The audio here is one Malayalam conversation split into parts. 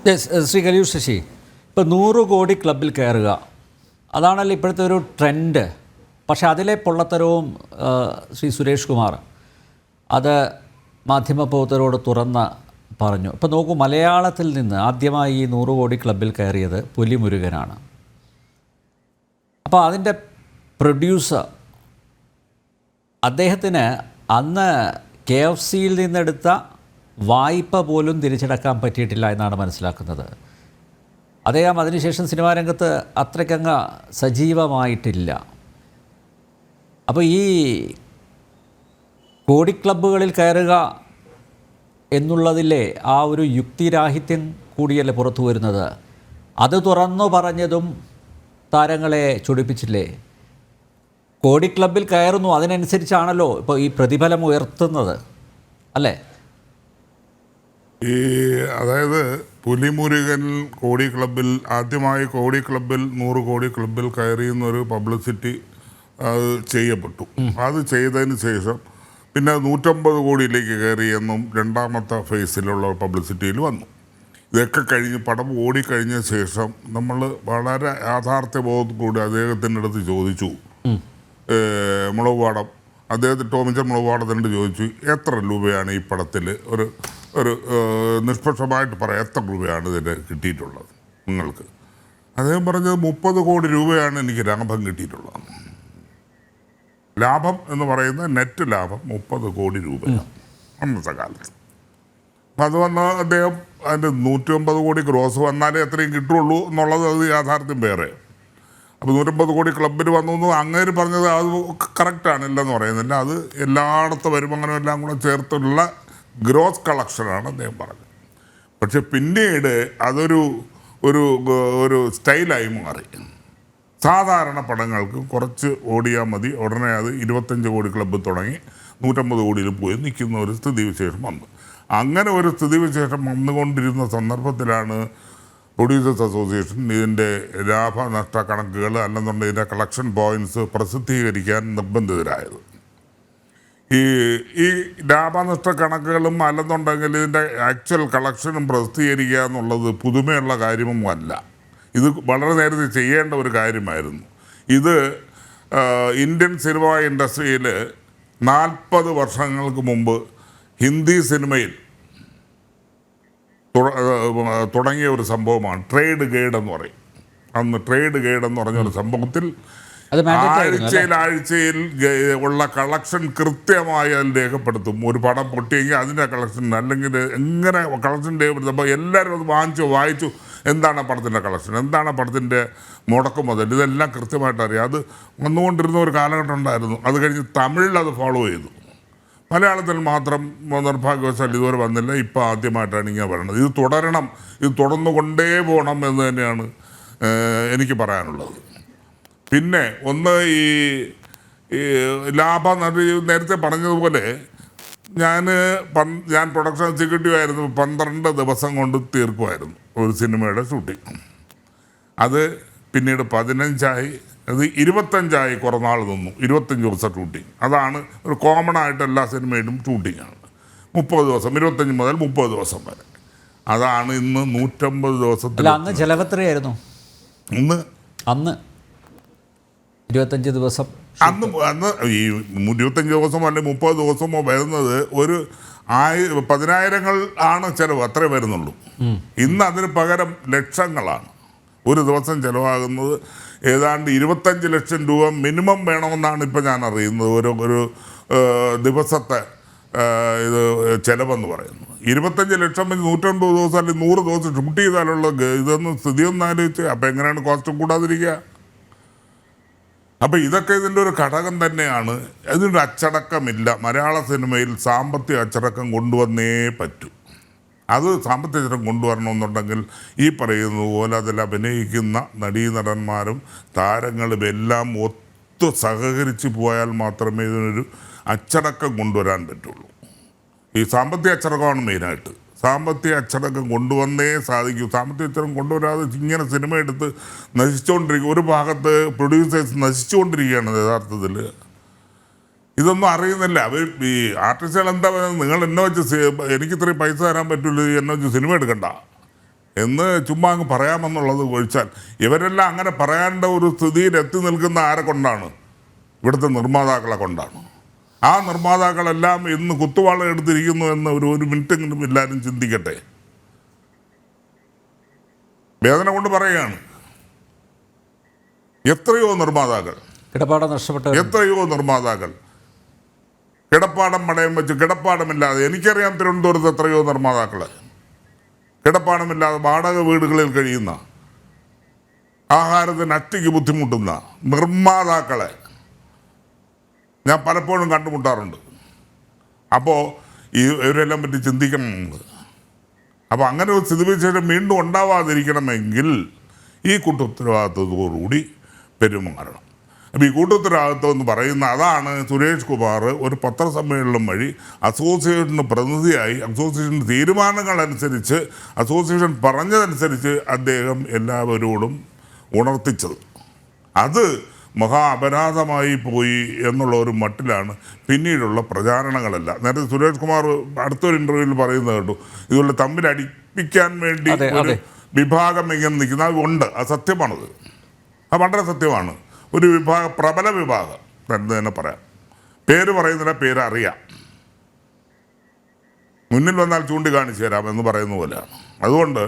ശ്രീ കലിയൂർ ശശി, ഇപ്പോൾ 100 കോടി ക്ലബിൽ കയറുക, അതാണല്ലോ ഇപ്പോഴത്തെ ഒരു ട്രെൻഡ്. പക്ഷേ അതിലെ പൊള്ളത്തരവും ശ്രീ സുരേഷ് കുമാർ അത് മാധ്യമപ്രവർത്തകരോട് തുറന്ന് പറഞ്ഞു. ഇപ്പോൾ നോക്കൂ, മലയാളത്തിൽ നിന്ന് ആദ്യമായി ഈ 100 കോടി ക്ലബിൽ കയറിയത് പുലിമുരുകനാണ്. അപ്പോൾ അതിൻ്റെ പ്രൊഡ്യൂസർ അദ്ദേഹത്തിന് അന്ന് KFCയിൽ നിന്നെടുത്ത വായ്പ പോലും തിരിച്ചടക്കാൻ പറ്റിയിട്ടില്ല എന്നാണ് മനസ്സിലാക്കുന്നത്. അദ്ദേഹം അതിനുശേഷം സിനിമാ രംഗത്ത് അത്രയ്ക്കങ്ങ് സജീവമായിട്ടില്ല. അപ്പോൾ ഈ കോടി ക്ലബ്ബുകളിൽ കയറുക എന്നുള്ളതിലെ ആ ഒരു യുക്തിരാഹിത്യം കൂടിയല്ലേ പുറത്തു വരുന്നത്. അത് തുറന്നു പറഞ്ഞതും താരങ്ങളെ ചൊടിപ്പിച്ചില്ലേ. കോടി ക്ലബിൽ കയറുന്നു, അതിനനുസരിച്ചാണല്ലോ ഇപ്പോൾ ഈ പ്രതിഫലം ഉയർത്തുന്നത്, അല്ലേ? അതായത് പുലിമുരുകൻ കോടി ക്ലബിൽ ആദ്യമായി കോടി ക്ലബിൽ 100 കോടി ക്ലബിൽ കയറിയെന്നൊരു പബ്ലിസിറ്റി ചെയ്യപ്പെട്ടു. അത് ചെയ്തതിന് ശേഷം പിന്നെ 150 കോടിയിലേക്ക് കയറിയെന്നും രണ്ടാമത്തെ ഫേസിലുള്ള പബ്ലിസിറ്റിയിൽ വന്നു. ഇതൊക്കെ കഴിഞ്ഞ് പടം ഓടിക്കഴിഞ്ഞ ശേഷം നമ്മൾ വളരെ യാഥാർത്ഥ്യബോധത്തോടെ അദ്ദേഹത്തിൻ്റെ അടുത്ത് ചോദിച്ചു, മുളകുപാടം അദ്ദേഹത്തിന് ടോമിച്ചൻ മുളകുപാടത്തിനോട് ചോദിച്ചു, എത്ര രൂപയാണ് ഈ പടത്തിൽ ഒരു നിഷ്പക്ഷമായിട്ട് പറയാം, എത്ര രൂപയാണ് ഇതിന് കിട്ടിയിട്ടുള്ളത് നിങ്ങൾക്ക്? അദ്ദേഹം പറഞ്ഞത് 30 കോടി രൂപയാണ് എനിക്ക് ലാഭം കിട്ടിയിട്ടുള്ളത്. ലാഭം എന്ന് പറയുന്നത് നെറ്റ് ലാഭം 30 കോടി രൂപയാണ് അന്നത്തെ കാലത്ത്. അപ്പം അത് വന്ന അദ്ദേഹം അതിൻ്റെ 150 കോടി ഗ്രോസ് വന്നാലേ എത്രയും കിട്ടുള്ളൂ എന്നുള്ളത് അത് യാഥാർത്ഥ്യം വേറെ. അപ്പോൾ 150 കോടി ക്ലബിൽ വന്നു അങ്ങനെ പറഞ്ഞത് അത് കറക്റ്റാണ്, ഇല്ലെന്ന് പറയുന്നില്ല. അത് എല്ലായിടത്തും വരുമാനം എല്ലാം കൂടെ ചേർത്തുള്ള ഗ്രോസ് കളക്ഷനാണ് അദ്ദേഹം പറഞ്ഞത്. പക്ഷെ പിന്നീട് അതൊരു ഒരു സ്റ്റൈലായി മാറി. സാധാരണ പടങ്ങൾക്ക് കുറച്ച് ഓടിയാൽ മതി, ഉടനെ അത് 25 കോടി ക്ലബ്ബ് തുടങ്ങി 150 കോടിയിൽ പോയി നിൽക്കുന്ന ഒരു സ്ഥിതിവിശേഷം വന്നു. അങ്ങനെ ഒരു സ്ഥിതിവിശേഷം വന്നുകൊണ്ടിരുന്ന സന്ദർഭത്തിലാണ് പ്രൊഡ്യൂസേഴ്സ് അസോസിയേഷൻ ഇതിൻ്റെ ലാഭനഷ്ട കണക്കുകൾ അല്ലെന്നുണ്ടെങ്കിൽ ഇതിൻ്റെ കളക്ഷൻ പോയിൻറ്റ്സ് പ്രസിദ്ധീകരിക്കാൻ നിർബന്ധിതരായത്. ഈ ലാഭനഷ്ട കണക്കുകളും അല്ലെന്നുണ്ടെങ്കിൽ ഇതിൻ്റെ ആക്ച്വൽ കളക്ഷനും പ്രസിദ്ധീകരിക്കുക എന്നുള്ളത് പുതുമയുള്ള കാര്യമൊന്നും അല്ല. ഇത് വളരെ നേരത്തെ ചെയ്യേണ്ട ഒരു കാര്യമായിരുന്നു. ഇത് ഇന്ത്യൻ സിനിമ ഇൻഡസ്ട്രിയിൽ 40 വർഷങ്ങൾക്ക് മുമ്പ് ഹിന്ദി സിനിമയിൽ തുടങ്ങിയ ഒരു സംഭവമാണ് ട്രേഡ് ഗൈഡ് എന്ന് പറയും. അന്ന് ട്രേഡ് ഗൈഡ് എന്ന് പറഞ്ഞ ഒരു സംഭവത്തിൽ ആഴ്ചയിൽ ഉള്ള കളക്ഷൻ കൃത്യമായി അതിൽ രേഖപ്പെടുത്തും. ഒരു പടം പൊട്ടിയെങ്കിൽ അതിൻ്റെ കളക്ഷൻ, അല്ലെങ്കിൽ എങ്ങനെ കളക്ഷൻ രേഖപ്പെടുത്തും. അപ്പോൾ എല്ലാവരും അത് വായിച്ചു എന്താണ് പടത്തിൻ്റെ കളക്ഷൻ, എന്താണ് പടത്തിൻ്റെ മുടക്ക് മുതൽ, ഇതെല്ലാം കൃത്യമായിട്ട് അറിയാം. അത് വന്നുകൊണ്ടിരുന്ന ഒരു കാലഘട്ടം ഉണ്ടായിരുന്നു. അത് കഴിഞ്ഞ് തമിഴിൽ അത് ഫോളോ ചെയ്തു. മലയാളത്തിൽ മാത്രം നിർഭാഗ്യവശാൽ ഇതുവരെ വന്നില്ല. ഇപ്പോൾ ആദ്യമായിട്ടാണ് ഇങ്ങനെ പറയുന്നത്. ഇത് തുടരണം, ഇത് തുടർന്നു കൊണ്ടേ പോകണം എന്ന് തന്നെയാണ് എനിക്ക് പറയാനുള്ളത്. പിന്നെ ഒന്ന്, ഈ ലാഭം നേരത്തെ പറഞ്ഞതുപോലെ ഞാൻ പ്രൊഡക്ഷൻ എക്സിക്യൂട്ടീവ് ആയിരുന്നു. 12 ദിവസം കൊണ്ട് തീർക്കുമായിരുന്നു ഒരു സിനിമയുടെ ഷൂട്ടിങ്. അത് പിന്നീട് 15ആയി, അത് 25ആയി. കുറേ നാൾ നിന്നു, 25 ദിവസം ഷൂട്ടിങ്. അതാണ് ഒരു കോമൺ ആയിട്ട് എല്ലാ സിനിമയിലും ഷൂട്ടിങ്ങാണ്. 30 ദിവസം, 25 മുതൽ 30 ദിവസം വരെ. അതാണ് ഇന്ന് 150 ദിവസത്തിൽ. അന്ന് ചെലവെത്രയായിരുന്നു? അന്ന് 25 ദിവസം. അന്ന് ഈ 25 ദിവസമോ അല്ലെങ്കിൽ 30 ദിവസമോ വരുന്നത് ഒരു 10,000 ആണ് ചിലവ്, അത്രേ വരുന്നുള്ളൂ. ഇന്ന് അതിന് പകരം ലക്ഷങ്ങളാണ്. ഒരു ദിവസം ചിലവാകുന്നത് ഏതാണ്ട് 25 ലക്ഷം രൂപ മിനിമം വേണമെന്നാണ് ഇപ്പോൾ ഞാൻ അറിയുന്നത്. ഒരു ദിവസത്തെ ഇത് ചിലവെന്ന് പറയുന്നത് 25 ലക്ഷം. 150 ദിവസം അല്ലെങ്കിൽ 100 ദിവസം ഷൂട്ട് ചെയ്താലുള്ള ഇതൊന്നും സ്ഥിതിയൊന്നും ആലോചിച്ച് അപ്പോൾ എങ്ങനെയാണ് കോസ്റ്റ് കൂടാതിരിക്കുക? അപ്പോൾ ഇതൊക്കെ ഇതിൻ്റെ ഒരു ഘടകം തന്നെയാണ്. ഇതിൻ്റെ അച്ചടക്കമില്ല. മലയാള സിനിമയിൽ സാമ്പത്തിക അച്ചടക്കം കൊണ്ടുവന്നേ പറ്റൂ. അത് സാമ്പത്തിക അച്ചടക്കം കൊണ്ടുവരണമെന്നുണ്ടെങ്കിൽ ഈ പറയുന്നത് പോലെ അതിൽ അഭിനയിക്കുന്ന നടീനടന്മാരും താരങ്ങളും എല്ലാം ഒത്തു സഹകരിച്ച് പോയാൽ മാത്രമേ ഇതിനൊരു അച്ചടക്കം കൊണ്ടുവരാൻ പറ്റുള്ളൂ. ഈ സാമ്പത്തിക അച്ചടക്കമാണ് മെയിനായിട്ട്. സാമ്പത്തിക അച്ചടക്കം കൊണ്ടുവന്നേ സാധിക്കൂ. സാമ്പത്തിക അച്ചടക്കം കൊണ്ടുവരാതെ ഇങ്ങനെ സിനിമ എടുത്ത് നശിച്ചുകൊണ്ടിരിക്കുക. ഒരു ഭാഗത്ത് പ്രൊഡ്യൂസേഴ്സ് നശിച്ചുകൊണ്ടിരിക്കുകയാണ് യഥാർത്ഥത്തിൽ. ഇതൊന്നും അറിയുന്നില്ല അവർ. ഈ ആർട്ടിസ്റ്റുകൾ എന്താ പറയുന്നത്, നിങ്ങൾ എന്നെ വെച്ച് എനിക്ക് ഇത്രയും പൈസ തരാൻ പറ്റില്ല, എന്നെ വെച്ച് സിനിമ എടുക്കണ്ട എന്ന് ചുമ്മാ അങ്ങ് പറയാമെന്നുള്ളത് ഒഴിച്ചാൽ ഇവരെല്ലാം അങ്ങനെ പറയാനുള്ള ഒരു സ്ഥിതിയിൽ എത്തി നിൽക്കുന്ന ആരെ കൊണ്ടാണ്? ഇവിടുത്തെ നിർമ്മാതാക്കളെ കൊണ്ടാണ്. ആ നിർമ്മാതാക്കളെല്ലാം ഇന്ന് കുത്തുവാള എടുത്തിരിക്കുന്നു എന്ന് ഒരു മിനിറ്റെങ്കിലും എല്ലാവരും ചിന്തിക്കട്ടെ. വേദന കൊണ്ട് പറയുകയാണ്. എത്രയോ നിർമ്മാതാക്കൾ, കിടപ്പാടം നഷ്ടപ്പെട്ട എത്രയോ നിർമ്മാതാക്കൾ കിടപ്പാടം പണയം വെച്ച് കിടപ്പാടമില്ലാതെ, എനിക്കറിയാം തിരുവനന്തപുരത്ത് എത്രയോ നിർമ്മാതാക്കൾ കിടപ്പാടമില്ലാതെ വാടക വീടുകളിൽ കഴിയുന്ന, ആഹാരത്തിന് അറ്റയ്ക്ക് ബുദ്ധിമുട്ടുന്ന നിർമ്മാതാക്കളെ ഞാൻ പലപ്പോഴും കണ്ടുമുട്ടാറുണ്ട്. അപ്പോൾ ഇവരെല്ലാം പറ്റി ചിന്തിക്കണം നമ്മൾ. അപ്പോൾ അങ്ങനെ ഒരു സ്ഥിതിവിശേഷം വീണ്ടും ഉണ്ടാവാതിരിക്കണമെങ്കിൽ ഈ കൂട്ടുത്തരവാദിത്വത്തോടുകൂടി പെരുമാറണം. അപ്പോൾ ഈ കൂട്ടുത്തരവാദിത്വം എന്ന് പറയുന്ന അതാണ് സുരേഷ് കുമാർ ഒരു പത്രസമ്മേളനം വഴി അസോസിയേഷന് പ്രതിനിധിയായി അസോസിയേഷൻ്റെ തീരുമാനങ്ങളനുസരിച്ച് അസോസിയേഷൻ പറഞ്ഞതനുസരിച്ച് അദ്ദേഹം എല്ലാവരോടും ഉണർത്തിച്ചത്. അത് മഹാ അപരാധമായി പോയി എന്നുള്ള ഒരു മട്ടിലാണ് പിന്നീടുള്ള പ്രചാരണങ്ങളല്ല. നേരത്തെ സുരേഷ് കുമാർ അടുത്തൊരു ഇൻ്റർവ്യൂവിൽ പറയുന്നത് കേട്ടു, ഇതുപോലെ തമ്മിൽ അടിപ്പിക്കാൻ വേണ്ടി ഒരു വിഭാഗം ഇങ്ങനെ നിൽക്കുന്ന ഉണ്ട്. അത് സത്യമാണത്, അത് വളരെ സത്യമാണ്. ഒരു വിഭാഗം, പ്രബല വിഭാഗം എന്ന് തന്നെ പറയാം. പേര് പറയുന്നില്ല, പേരറിയാം, മുന്നിൽ വന്നാൽ ചൂണ്ടിക്കാണിച്ചു തരാം എന്ന് പറയുന്ന പോലെയാണ്. അതുകൊണ്ട്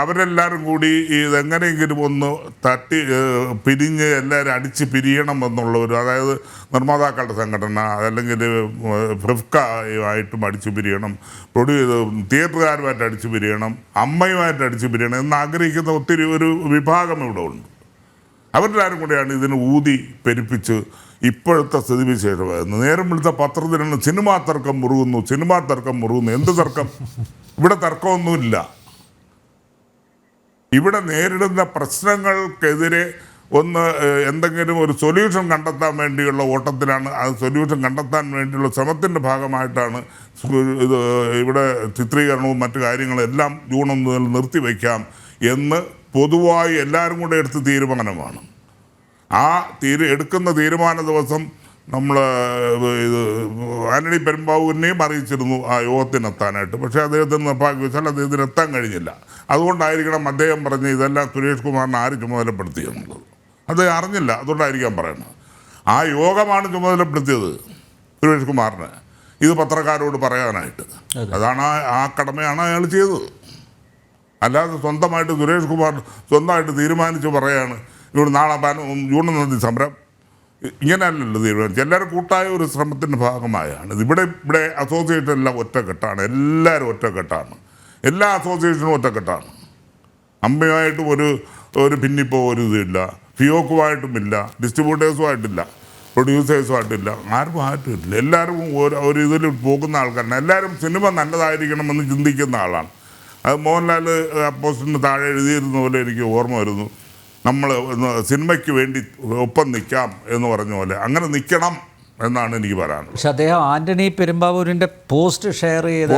അവരെല്ലാവരും കൂടി ഇതെങ്ങനെയെങ്കിലും ഒന്ന് തട്ടി പിരിഞ്ഞ് എല്ലാവരും അടിച്ച് പിരിയണം എന്നുള്ള ഒരു, അതായത് നിർമ്മാതാക്കളുടെ സംഘടന അല്ലെങ്കിൽ ഫിഫ്കയുമായിട്ടും അടിച്ചു പിരിയണം, തിയേറ്ററുകാരുമായിട്ട് അടിച്ചു പിരിയണം, അമ്മയുമായിട്ട് അടിച്ചു പിരിയണം എന്ന് ആഗ്രഹിക്കുന്ന ഒത്തിരി ഒരു വിഭാഗം ഇവിടെ ഉണ്ട്. അവരെല്ലാവരും കൂടെയാണ് ഇതിന് ഊതി പെരുപ്പിച്ച് ഇപ്പോഴത്തെ സ്ഥിതിവിശേഷമായിരുന്നു. നേരം വിളിച്ച പത്രത്തിനാണ് സിനിമാ തർക്കം മുറുകുന്നു. എന്ത് തർക്കം? ഇവിടെ തർക്കമൊന്നുമില്ല. ഇവിടെ നേരിടുന്ന പ്രശ്നങ്ങൾക്കെതിരെ എന്തെങ്കിലും ഒരു സൊല്യൂഷൻ കണ്ടെത്താൻ വേണ്ടിയുള്ള ഓട്ടത്തിലാണ്. അത് സൊല്യൂഷൻ കണ്ടെത്താൻ വേണ്ടിയുള്ള ശ്രമത്തിൻ്റെ ഭാഗമായിട്ടാണ് ഇത് ഇവിടെ ചിത്രീകരണവും മറ്റു കാര്യങ്ങളും എല്ലാം ജൂൺ 1 മുതൽ നിർത്തിവെക്കാം എന്ന് പൊതുവായി എല്ലാവരും കൂടെ എടുത്ത തീരുമാനമാണ്. ആ എടുക്കുന്ന തീരുമാന ദിവസം നമ്മൾ ഇത് ആന്റണി പെരുമ്പാവൂരിനെയും അറിയിച്ചിരുന്നു ആ യോഗത്തിനെത്താനായിട്ട്. പക്ഷേ അദ്ദേഹത്തിന് നിർഭാഗ്യവശാൽ അദ്ദേഹത്തിന് എത്താൻ കഴിഞ്ഞില്ല. അതുകൊണ്ടായിരിക്കണം അദ്ദേഹം പറഞ്ഞ് ഇതെല്ലാം സുരേഷ് കുമാറിനെ ആര് ചുമതലപ്പെടുത്തിയെന്നുള്ളത്. അദ്ദേഹം അറിഞ്ഞില്ല, അതുകൊണ്ടായിരിക്കാം പറയുന്നത്. ആ യോഗമാണ് ചുമതലപ്പെടുത്തിയത് സുരേഷ് കുമാറിനെ, ഇത് പത്രക്കാരോട് പറയാനായിട്ട്. അതാണ് ആ കടമയാണ് അയാൾ ചെയ്തത്. അല്ലാതെ സ്വന്തമായിട്ട് സുരേഷ് കുമാർ സ്വന്തമായിട്ട് തീരുമാനിച്ച് പറയാണ് ഇവിടെ നാളെ ജൂൺ 1 സമരം, ഇങ്ങനെയല്ലല്ലോ തീരുമാനിച്ചു. എല്ലാവരും കൂട്ടായ ഒരു ശ്രമത്തിൻ്റെ ഭാഗമായാണ്. ഇവിടെ അസോസിയേഷൻ എല്ലാം ഒറ്റക്കെട്ടാണ്, എല്ലാവരും ഒറ്റക്കെട്ടാണ്, എല്ലാ അസോസിയേഷനും ഒറ്റക്കെട്ടാണ്. അമ്മയുമായിട്ടും ഒരു ഭിന്നിപ്പോ ഒരു ഇതില്ല, ഫിയോക്കുമായിട്ടുമില്ല, ഡിസ്ട്രിബ്യൂട്ടേഴ്സുമായിട്ടില്ല, പ്രൊഡ്യൂസേഴ്സുമായിട്ടില്ല, ആരുമായിട്ടില്ല. എല്ലാവരും ഒരു ഇതിൽ പോകുന്ന ആൾക്കാരാണ്. എല്ലാവരും സിനിമ നല്ലതായിരിക്കണമെന്ന് ചിന്തിക്കുന്ന ആളാണ്. അത് മോഹൻലാൽ പോസ്റ്റിന് താഴെ എഴുതിയിരുന്ന പോലെ എനിക്ക് ഓർമ്മ വരുന്നു, നമ്മൾ സിനിമയ്ക്ക് വേണ്ടി ഒപ്പം നിൽക്കാം എന്ന് പറഞ്ഞ പോലെ അങ്ങനെ നിൽക്കണം എന്നാണ് എനിക്ക് പറയാനുള്ളത്. പക്ഷെ അദ്ദേഹം ആന്റണി പെരുമ്പാവൂരിന്റെ പോസ്റ്റ് ഷെയർ ചെയ്ത്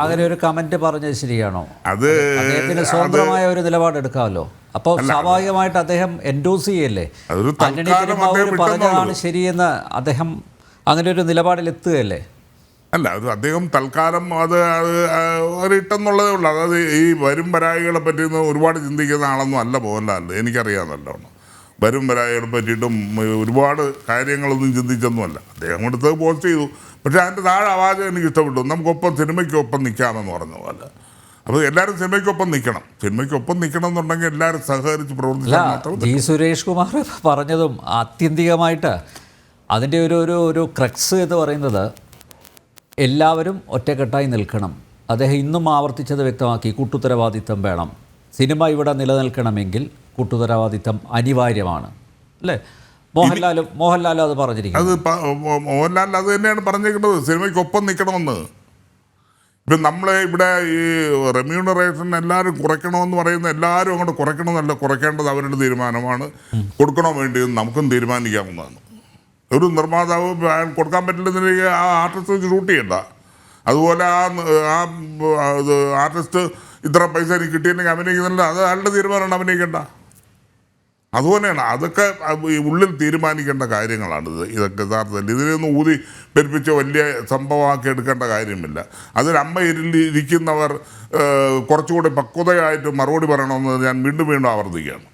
അങ്ങനെ ഒരു കമന്റ് പറഞ്ഞത് ശരിയാണോ? അത് അദ്ദേഹത്തിന് സ്വതന്ത്രമായ ഒരു നിലപാടെടുക്കാമല്ലോ. അപ്പോൾ സ്വാഭാവികമായിട്ട് അദ്ദേഹം എൻഡോസ് ചെയ്യല്ലേ, ആന്റണി പെരുമ്പാവൂർ പറഞ്ഞതാണ് ശരിയെന്ന് അദ്ദേഹം അങ്ങനെ ഒരു നിലപാടിൽ എത്തുകയല്ലേ? അല്ല, അത് അദ്ദേഹം തൽക്കാലം അത് ഇട്ടെന്നുള്ളതേ ഉള്ളൂ. അതായത് ഈ വരും വരായികളെ പറ്റിയൊന്നും ഒരുപാട് ചിന്തിക്കുന്ന ആളൊന്നും അല്ല മോഹൻലാൽ, എനിക്കറിയാം നല്ലോണം. വരും വരായികളെ പറ്റിയിട്ടും ഒരുപാട് കാര്യങ്ങളൊന്നും ചിന്തിച്ചൊന്നുമല്ല. അദ്ദേഹം കൊടുത്തത് പോസ്റ്റ് ചെയ്തു. പക്ഷേ അതിൻ്റെ താഴെ ആവാജം എനിക്ക് ഇഷ്ടപ്പെട്ടു, നമുക്കൊപ്പം സിനിമയ്ക്കൊപ്പം നിൽക്കാമെന്ന് പറഞ്ഞ പോലെ. അപ്പോൾ എല്ലാവരും സിനിമയ്ക്കൊപ്പം നിൽക്കണം എന്നുണ്ടെങ്കിൽ എല്ലാവരും സഹകരിച്ച് പ്രവർത്തിച്ചാൽ. ജി സുരേഷ് കുമാർ പറഞ്ഞതും ആത്യന്തികമായിട്ട് അതിൻ്റെ ഒരു ക്രക്സ് എന്ന് പറയുന്നത് എല്ലാവരും ഒറ്റക്കെട്ടായി നിൽക്കണം. അദ്ദേഹം ഇന്നും ആവർത്തിച്ചത് വ്യക്തമാക്കി, കൂട്ടുത്തരവാദിത്തം വേണം, സിനിമ ഇവിടെ നിലനിൽക്കണമെങ്കിൽ കൂട്ടുത്തരവാദിത്തം അനിവാര്യമാണ് അല്ലേ? മോഹൻലാലും അത് പറഞ്ഞിരിക്കുന്നത്. മോഹൻലാൽ അത് തന്നെയാണ് പറഞ്ഞിരിക്കുന്നത്, സിനിമയ്ക്കൊപ്പം നിൽക്കണമെന്ന്. ഇപ്പം നമ്മളെ ഇവിടെ ഈ റെമ്യൂണറേഷൻ എല്ലാവരും കുറയ്ക്കണമെന്ന് പറയുന്ന എല്ലാവരും അങ്ങോട്ട് കുറയ്ക്കണമെന്നല്ല, കുറയ്ക്കേണ്ടത് അവരുടെ തീരുമാനമാണ്. കൊടുക്കണോ വേണ്ടിയെന്ന് നമുക്കും തീരുമാനിക്കാവുന്നതാണ്. ഒരു നിർമ്മാതാവ് കൊടുക്കാൻ പറ്റില്ലെന്നുണ്ടെങ്കിൽ ആ ആർട്ടിസ്റ്റ് വെച്ച് ഷൂട്ട് ചെയ്യണ്ട. അതുപോലെ ആർട്ടിസ്റ്റ് ഇത്ര പൈസ എനിക്ക് കിട്ടിയെങ്കിൽ അഭിനയിക്കുന്നില്ല, അത് അയാളുടെ തീരുമാനമാണ്, അഭിനയിക്കേണ്ട. അതുപോലെയാണ് അതൊക്കെ ഉള്ളിൽ തീരുമാനിക്കേണ്ട കാര്യങ്ങളാണ് ഇതൊക്കെ യഥാർത്ഥത്തിൽ. ഇതിനൊന്നും ഊതി പെരുപ്പിച്ച് വലിയ സംഭവമാക്കി എടുക്കേണ്ട കാര്യമില്ല. അതിലമ്മ ഇരിക്കുന്നവർ കുറച്ചുകൂടി പക്വതയായിട്ട് മറുപടി പറയണമെന്ന് ഞാൻ വീണ്ടും വീണ്ടും ആവർത്തിക്കുകയാണ്.